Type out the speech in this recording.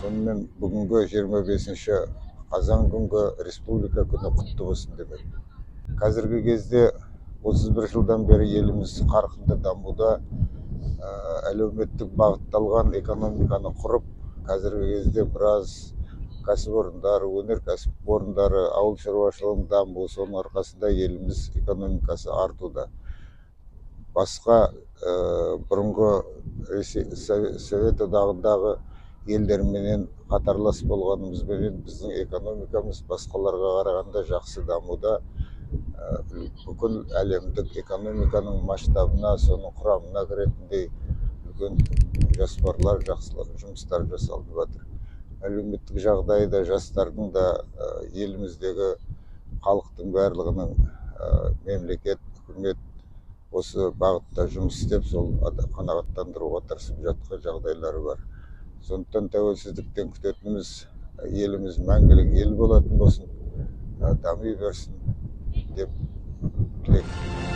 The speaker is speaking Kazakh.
Сонымен бүгінгі 25 қазан күнгі республика күні құтты болсын демек. Қазіргі кезде 31 жылдан бері еліміз қарқынды дамуда, әлеуметтік бағытталған экономиканы құрып, қазіргі кезде біраз кәсіпорындар, өнеркәсіп орындары, ауыл шаруашылығының дамуы, соның арқасында еліміз экономикасы артуда. Басқа бұрынғы Совет одағындағы елдерменен қатарлас болғанымызбенен біздің экономикамыз басқаларға қарағанда жақсы дамуда. Бүкіл әлемдік экономиканың масштабына, соның құрамына кіретіндей үлкен жоспарлар, жақсылық жұмыстар жасалып жатыр. Әлеуметтік жағдайда жастардың да еліміздегі халықтың барлығының мемлекет, үкімет осы бағытта жұмыс істеп, сол қанағаттандыруға тырысып жатқан жағдайлары бар. Сондықтан тәуелсіздіктен күтетініміз еліміз мәңгілік ел болатын болсын, дами берсін деп тілеймін.